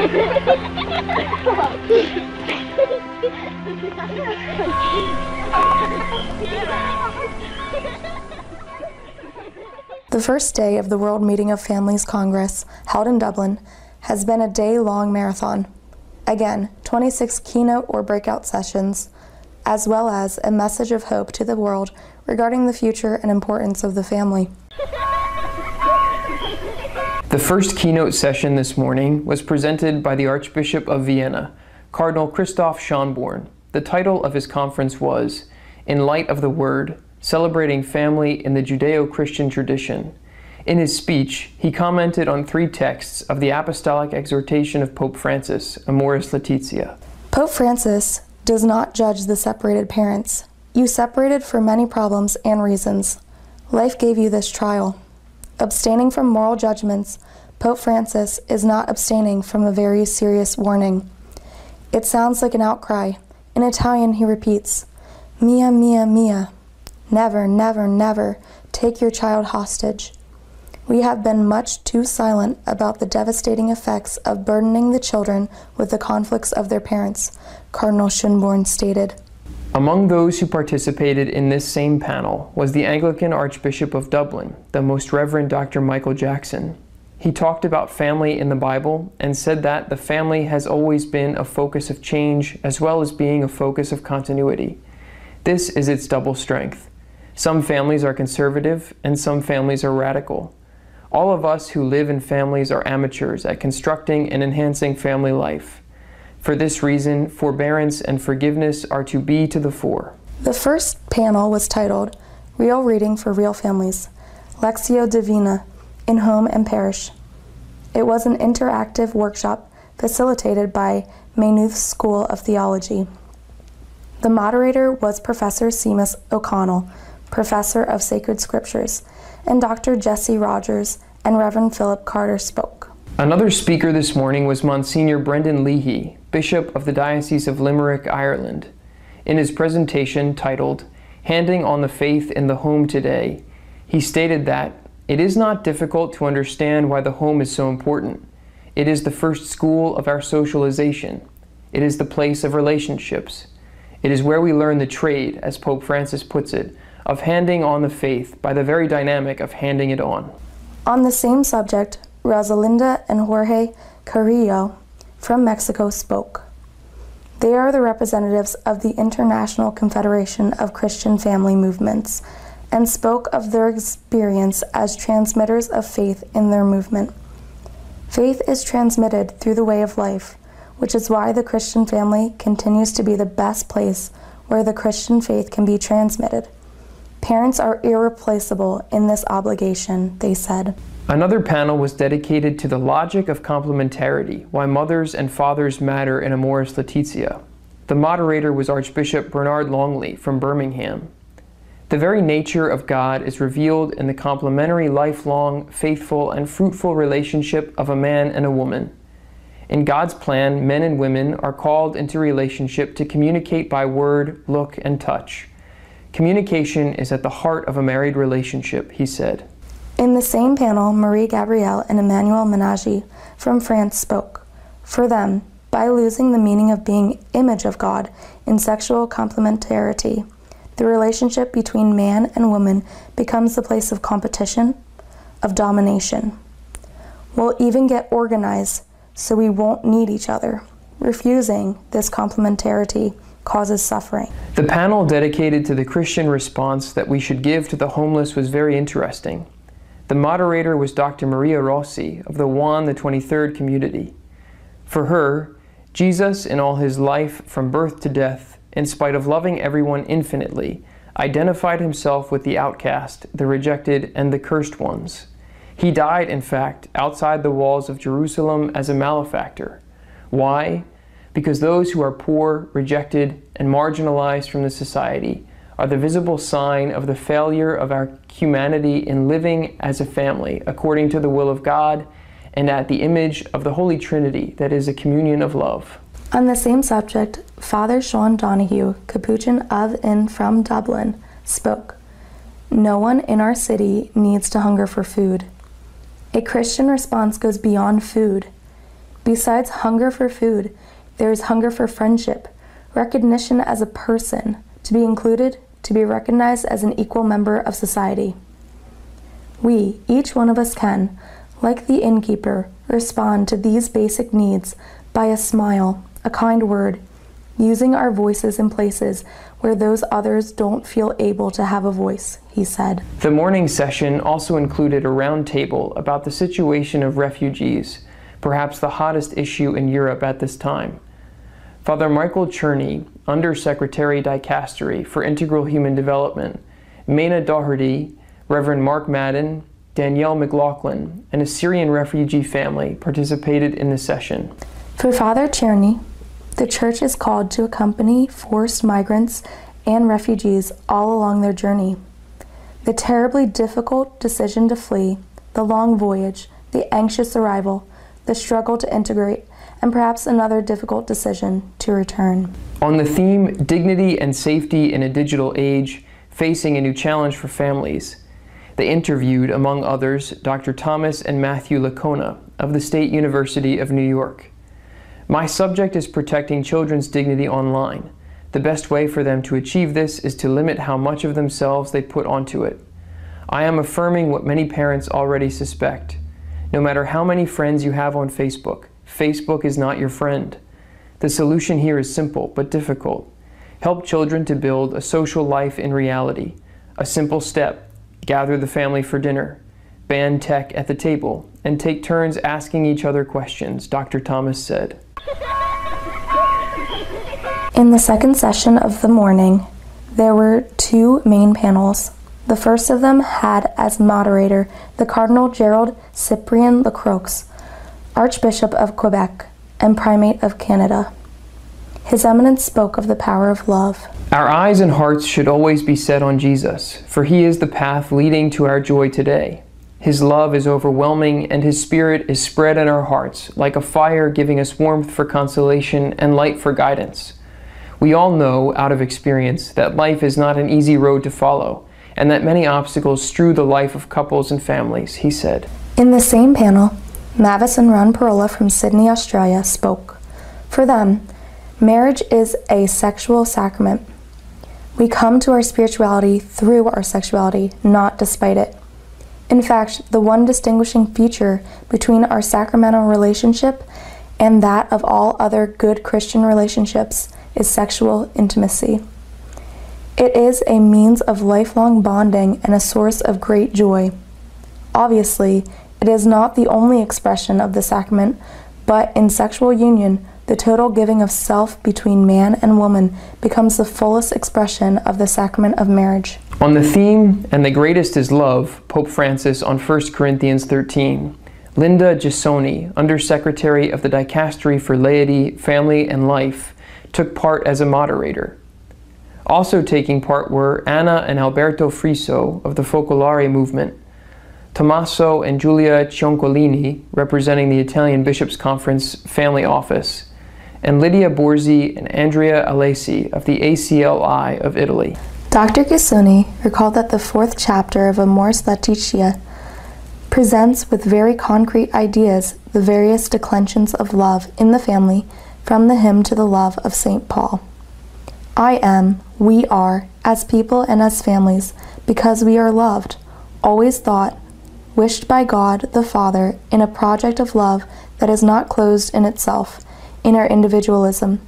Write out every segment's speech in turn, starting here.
The first day of the World Meeting of Families Congress, held in Dublin, has been a day-long marathon. Again, 26 keynote or breakout sessions, as well as a message of hope to the world regarding the future and importance of the family. The first keynote session this morning was presented by the Archbishop of Vienna, Cardinal Christoph Schönborn. The title of his conference was, "In Light of the Word, Celebrating Family in the Judeo-Christian Tradition." In his speech, he commented on 3 texts of the apostolic exhortation of Pope Francis, Amoris Laetitia. Pope Francis does not judge the separated parents. You separated for many problems and reasons. Life gave you this trial. Abstaining from moral judgments, Pope Francis is not abstaining from a very serious warning. It sounds like an outcry. In Italian, he repeats, "Mia, mia, mia." Never, never, never take your child hostage. We have been much too silent about the devastating effects of burdening the children with the conflicts of their parents, Cardinal Schönborn stated. Among those who participated in this same panel was the Anglican Archbishop of Dublin, the Most Reverend Dr. Michael Jackson. He talked about family in the Bible and said that the family has always been a focus of change as well as being a focus of continuity. This is its double strength. Some families are conservative and some families are radical. All of us who live in families are amateurs at constructing and enhancing family life. For this reason, forbearance and forgiveness are to be to the fore. The first panel was titled, Real Reading for Real Families, Lectio Divina, in Home and Parish. It was an interactive workshop facilitated by Maynooth School of Theology. The moderator was Professor Seamus O'Connell, Professor of Sacred Scriptures, and Dr. Jesse Rogers and Reverend Philip Carter spoke. Another speaker this morning was Monsignor Brendan Leahy, Bishop of the Diocese of Limerick, Ireland. In his presentation titled, Handing on the Faith in the Home Today, he stated that it is not difficult to understand why the home is so important. It is the first school of our socialization. It is the place of relationships. It is where we learn the trade, as Pope Francis puts it, of handing on the faith by the very dynamic of handing it on. On the same subject, Rosalinda and Jorge Carrillo from Mexico spoke. They are the representatives of the International Confederation of Christian Family Movements and spoke of their experience as transmitters of faith in their movement. Faith is transmitted through the way of life, which is why the Christian family continues to be the best place where the Christian faith can be transmitted. Parents are irreplaceable in this obligation, they said. Another panel was dedicated to the logic of complementarity, why mothers and fathers matter in Amoris Laetitia. The moderator was Archbishop Bernard Longley from Birmingham. The very nature of God is revealed in the complementary, lifelong, faithful, and fruitful relationship of a man and a woman. In God's plan, men and women are called into relationship to communicate by word, look, and touch. Communication is at the heart of a married relationship, he said. In the same panel, Marie Gabrielle and Emmanuel Menagi from France spoke. For them, by losing the meaning of being image of God in sexual complementarity, the relationship between man and woman becomes the place of competition, of domination. We'll even get organized so we won't need each other. Refusing this complementarity causes suffering. The panel dedicated to the Christian response that we should give to the homeless was very interesting. The moderator was Dr. Maria Rossi of the Juan the 23rd community. For her, Jesus in all his life from birth to death, in spite of loving everyone infinitely, identified himself with the outcast, the rejected, and the cursed ones. He died, in fact, outside the walls of Jerusalem as a malefactor. Why? Because those who are poor, rejected, and marginalized from the society are the visible sign of the failure of our humanity in living as a family according to the will of God and at the image of the Holy Trinity that is a communion of love. On the same subject, Father Sean Donahue, Capuchin of and from Dublin, spoke. No one in our city needs to hunger for food. A Christian response goes beyond food. Besides hunger for food, there is hunger for friendship, recognition as a person, to be included, to be recognized as an equal member of society. We, each one of us can, like the innkeeper, respond to these basic needs by a smile, a kind word, using our voices in places where those others don't feel able to have a voice, he said. The morning session also included a round table about the situation of refugees, perhaps the hottest issue in Europe at this time. Father Michael Cherney, Undersecretary Dicastery for Integral Human Development, Mena Doherty, Reverend Mark Madden, Danielle McLaughlin, and a Syrian refugee family participated in the session. For Father Cherney, the Church is called to accompany forced migrants and refugees all along their journey. The terribly difficult decision to flee, the long voyage, the anxious arrival, the struggle to integrate, and perhaps another difficult decision to return. On the theme, Dignity and Safety in a Digital Age, Facing a New Challenge for Families, they interviewed, among others, Dr. Thomas and Matthew Lacona of the State University of New York. My subject is protecting children's dignity online. The best way for them to achieve this is to limit how much of themselves they put onto it. I am affirming what many parents already suspect. No matter how many friends you have on Facebook, Facebook is not your friend. The solution here is simple but difficult. Help children to build a social life in reality. A simple step: gather the family for dinner, ban tech at the table, and take turns asking each other questions, Dr. Thomas said. In the second session of the morning, there were two main panels. The first of them had as moderator the Cardinal Gerald Cyprien Lacroix, Archbishop of Quebec and Primate of Canada. His Eminence spoke of the power of love. Our eyes and hearts should always be set on Jesus, for he is the path leading to our joy today. His love is overwhelming, and his spirit is spread in our hearts, like a fire giving us warmth for consolation and light for guidance. We all know, out of experience, that life is not an easy road to follow, and that many obstacles strew the life of couples and families, he said. In the same panel, Mavis and Ron Parola from Sydney, Australia, spoke. For them, marriage is a sexual sacrament. We come to our spirituality through our sexuality, not despite it. In fact, the one distinguishing feature between our sacramental relationship and that of all other good Christian relationships is sexual intimacy. It is a means of lifelong bonding and a source of great joy. Obviously, it is not the only expression of the sacrament, but in sexual union, the total giving of self between man and woman becomes the fullest expression of the sacrament of marriage. On the theme, and the greatest is love, Pope Francis on 1 Corinthians 13, Linda Gisoni, Undersecretary of the Dicastery for Laity, Family, and Life, took part as a moderator. Also taking part were Anna and Alberto Friso of the Focolare movement, Tommaso and Giulia Cioncolini, representing the Italian Bishops' Conference Family Office, and Lydia Borzi and Andrea Alesi of the ACLI of Italy. Dr. Gisoni recalled that the fourth chapter of Amoris Laetitia presents with very concrete ideas the various declensions of love in the family from the hymn to the love of St. Paul. I am, we are, as people and as families, because we are loved, always thought, wished by God the Father in a project of love that is not closed in itself, in our individualism.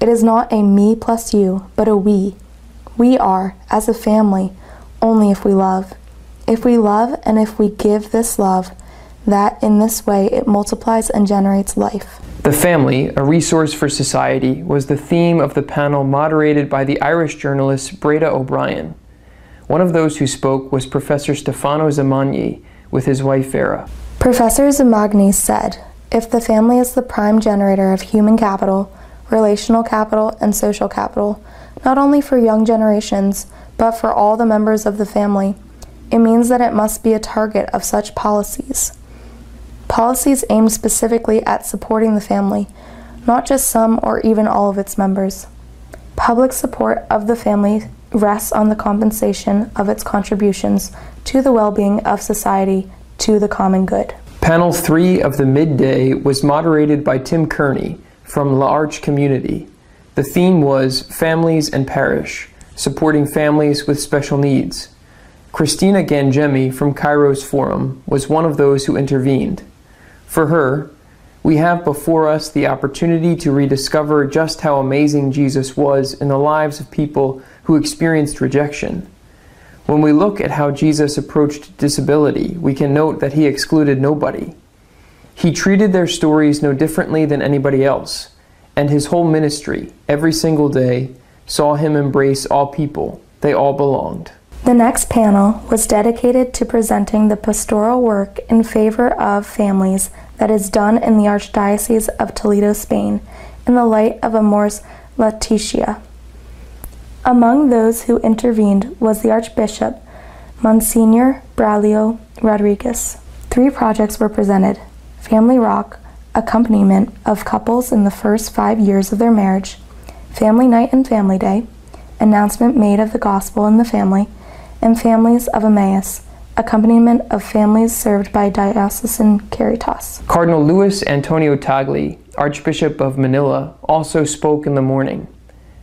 It is not a me plus you, but a we. We are, as a family, only if we love. If we love and if we give this love, that in this way it multiplies and generates life. The family, a resource for society, was the theme of the panel moderated by the Irish journalist Breda O'Brien. One of those who spoke was Professor Stefano Zamagni with his wife Vera. Professor Zamagni said, if the family is the prime generator of human capital, relational capital, and social capital, not only for young generations, but for all the members of the family, it means that it must be a target of such policies. Policies aimed specifically at supporting the family, not just some or even all of its members. Public support of the family rests on the compensation of its contributions to the well-being of society, to the common good. Panel 3 of the midday was moderated by Tim Kearney from L'Arche Community. The theme was Families and Parish, supporting families with special needs. Christina Gangemi from Kairos Forum was one of those who intervened. For her, we have before us the opportunity to rediscover just how amazing Jesus was in the lives of people who experienced rejection. When we look at how Jesus approached disability, we can note that he excluded nobody. He treated their stories no differently than anybody else, and his whole ministry, every single day, saw him embrace all people. They all belonged. The next panel was dedicated to presenting the pastoral work in favor of families that is done in the Archdiocese of Toledo, Spain, in the light of Amors Laetitia. Among those who intervened was the Archbishop, Monsignor Braulio Rodriguez. 3 projects were presented: Family Rock, accompaniment of couples in the first 5 years of their marriage; Family Night and Family Day, announcement made of the gospel in the family; and Families of Emmaus, accompaniment of families served by Diocesan Caritas. Cardinal Luis Antonio Tagli, Archbishop of Manila, also spoke in the morning.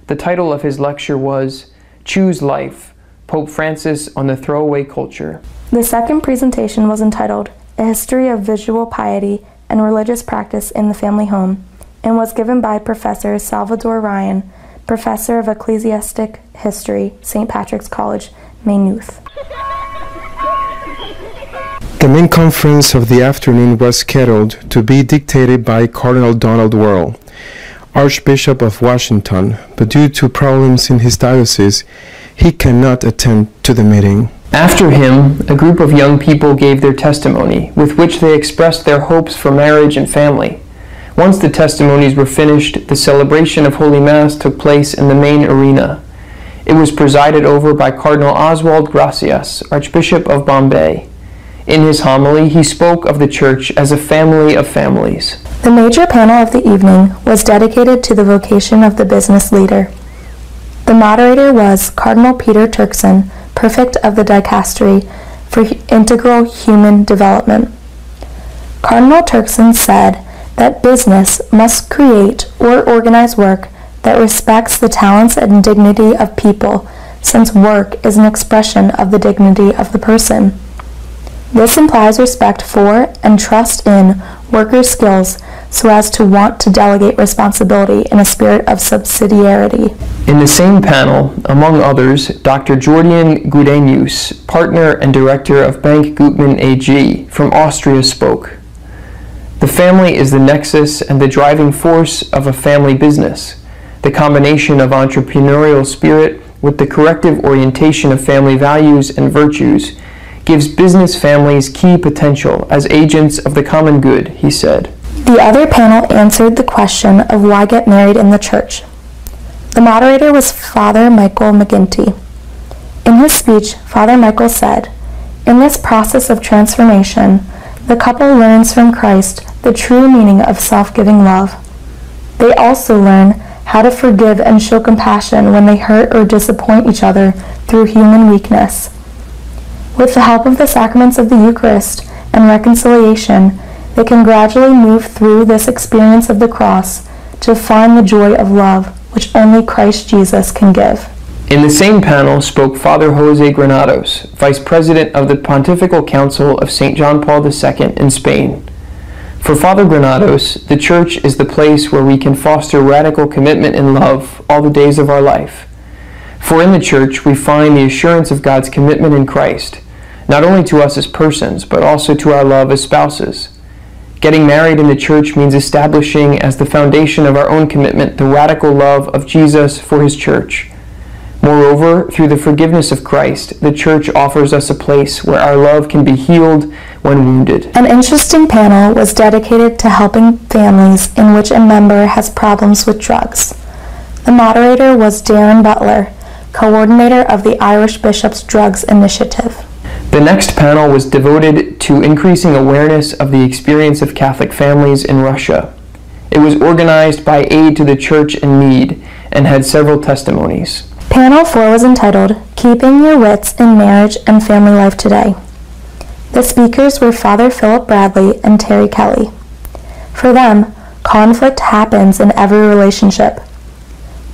The title of his lecture was Choose Life, Pope Francis on the Throwaway Culture. The second presentation was entitled A History of Visual Piety and Religious Practice in the Family Home, and was given by Professor Salvador Ryan, Professor of Ecclesiastic History, St. Patrick's College, Maynooth. The main conference of the afternoon was scheduled to be dictated by Cardinal Donald Wuerl, Archbishop of Washington, but due to problems in his diocese, he cannot attend to the meeting. After him, a group of young people gave their testimony, with which they expressed their hopes for marriage and family. Once the testimonies were finished, the celebration of Holy Mass took place in the main arena. It was presided over by Cardinal Oswald Gracias, Archbishop of Bombay. In his homily, he spoke of the Church as a family of families. The major panel of the evening was dedicated to the vocation of the business leader. The moderator was Cardinal Peter Turkson, Prefect of the Dicastery for Integral Human Development. Cardinal Turkson said that business must create or organize work that respects the talents and dignity of people, since work is an expression of the dignity of the person. This implies respect for and trust in workers' skills so as to want to delegate responsibility in a spirit of subsidiarity. In the same panel, among others, Dr. Jordian Gudenius, partner and director of Bank Gutmann AG from Austria, spoke. The family is the nexus and the driving force of a family business. The combination of entrepreneurial spirit with the corrective orientation of family values and virtues gives business families key potential as agents of the common good, he said. The other panel answered the question of why get married in the church. The moderator was Father Michael McGinty. In his speech, Father Michael said, "In this process of transformation, the couple learns from Christ the true meaning of self-giving love. They also learn how to forgive and show compassion when they hurt or disappoint each other through human weakness. With the help of the sacraments of the Eucharist and reconciliation, they can gradually move through this experience of the cross to find the joy of love, which only Christ Jesus can give." In the same panel spoke Father Jose Granados, Vice President of the Pontifical Council of St. John Paul II in Spain. For Father Granados, the Church is the place where we can foster radical commitment and love all the days of our life. For in the Church we find the assurance of God's commitment in Christ, not only to us as persons, but also to our love as spouses. Getting married in the Church means establishing as the foundation of our own commitment the radical love of Jesus for His Church. Moreover, through the forgiveness of Christ, the Church offers us a place where our love can be healed when wounded. An interesting panel was dedicated to helping families in which a member has problems with drugs. The moderator was Darren Butler, coordinator of the Irish Bishops' Drugs Initiative. The next panel was devoted to increasing awareness of the experience of Catholic families in Russia. It was organized by Aid to the Church in Need and had several testimonies. Panel 4 was entitled, Keeping Your Wits in Marriage and Family Life Today. The speakers were Father Philip Bradley and Terry Kelly. For them, conflict happens in every relationship.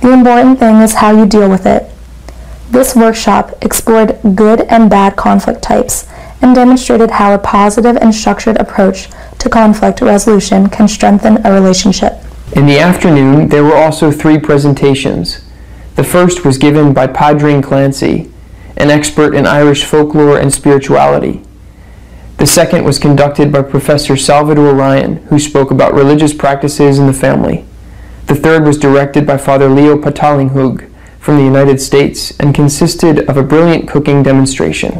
The important thing is how you deal with it. This workshop explored good and bad conflict types and demonstrated how a positive and structured approach to conflict resolution can strengthen a relationship. In the afternoon, there were also 3 presentations. The first was given by Padre Clancy, an expert in Irish folklore and spirituality. The second was conducted by Professor Salvador Ryan, who spoke about religious practices in the family. The third was directed by Father Leo Patalinghug from the United States and consisted of a brilliant cooking demonstration.